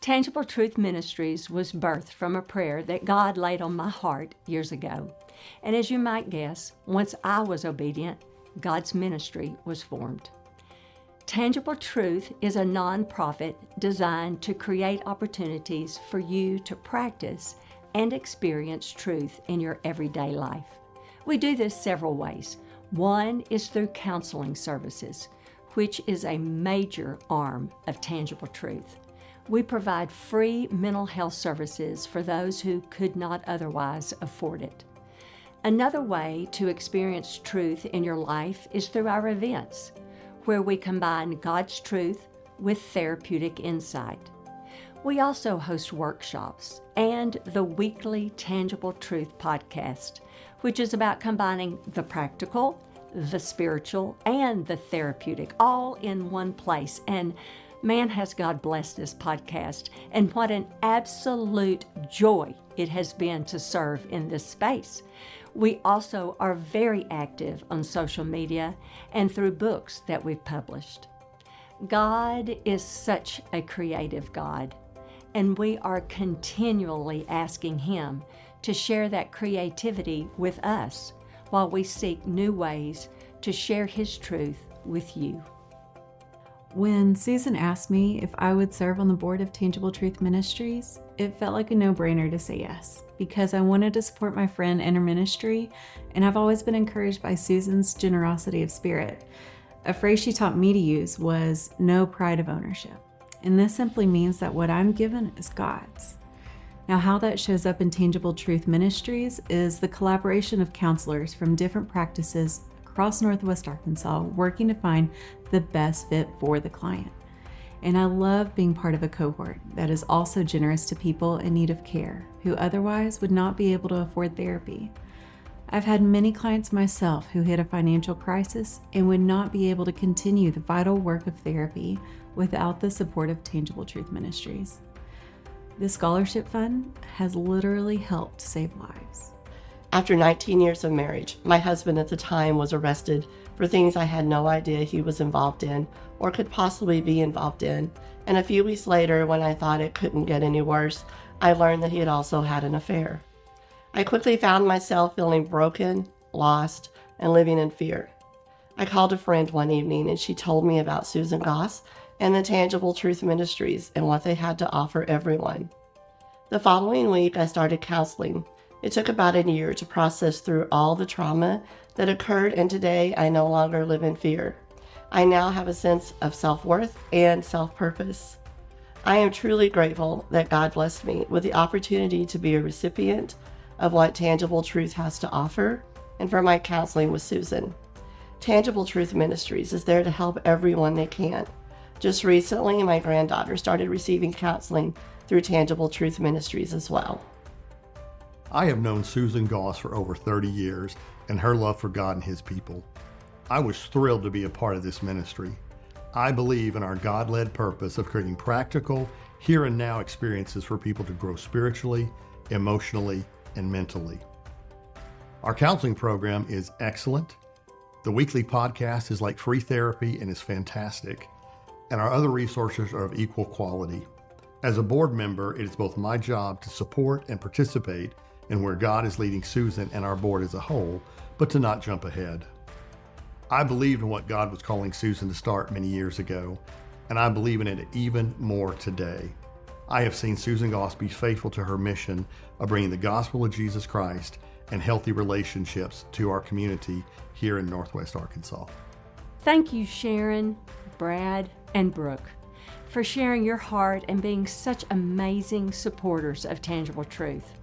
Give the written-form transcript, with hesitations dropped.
Tangible Truth Ministries was birthed from a prayer that God laid on my heart years ago. And as you might guess, once I was obedient, God's ministry was formed. Tangible Truth is a nonprofit designed to create opportunities for you to practice and experience truth in your everyday life. We do this several ways. One is through counseling services, which is a major arm of Tangible Truth. We provide free mental health services for those who could not otherwise afford it. Another way to experience truth in your life is through our events, where we combine God's truth with therapeutic insight. We also host workshops and the weekly Tangible Truth podcast, which is about combining the practical, the spiritual, and the therapeutic all in one place. And man, has God blessed this podcast, and what an absolute joy it has been to serve in this space. We also are very active on social media and through books that we've published. God is such a creative God, and we are continually asking Him to share that creativity with us while we seek new ways to share His truth with you. When Susan asked me if I would serve on the board of Tangible Truth Ministries, it felt like a no-brainer to say yes, because I wanted to support my friend and her ministry, and I've always been encouraged by Susan's generosity of spirit. A phrase she taught me to use was no pride of ownership, and this simply means that what I'm given is God's. Now, how that shows up in Tangible Truth Ministries is the collaboration of counselors from different practices across Northwest Arkansas working to find the best fit for the client. And I love being part of a cohort that is also generous to people in need of care who otherwise would not be able to afford therapy. I've had many clients myself who hit a financial crisis and would not be able to continue the vital work of therapy without the support of Tangible Truth Ministries. This scholarship fund has literally helped save lives. After 19 years of marriage, my husband at the time was arrested for things I had no idea he was involved in or could possibly be involved in. And a few weeks later, when I thought it couldn't get any worse, I learned that he had also had an affair. I quickly found myself feeling broken, lost, and living in fear. I called a friend one evening and she told me about Susan Goss and the Tangible Truth Ministries and what they had to offer everyone. The following week, I started counseling. It took about a year to process through all the trauma that occurred, and today I no longer live in fear. I now have a sense of self-worth and self-purpose. I am truly grateful that God blessed me with the opportunity to be a recipient of what Tangible Truth has to offer and for my counseling with Susan. Tangible Truth Ministries is there to help everyone they can. Just recently, my granddaughter started receiving counseling through Tangible Truth Ministries as well. I have known Susan Goss for over 30 years and her love for God and His people. I was thrilled to be a part of this ministry. I believe in our God-led purpose of creating practical, here and now experiences for people to grow spiritually, emotionally, and mentally. Our counseling program is excellent. The weekly podcast is like free therapy and is fantastic. And our other resources are of equal quality. As a board member, it is both my job to support and participate in where God is leading Susan and our board as a whole, but to not jump ahead. I believed in what God was calling Susan to start many years ago, and I believe in it even more today. I have seen Susan Goss be faithful to her mission of bringing the gospel of Jesus Christ and healthy relationships to our community here in Northwest Arkansas. Thank you, Sharon, Brad, and Brooke, for sharing your heart and being such amazing supporters of Tangible Truth.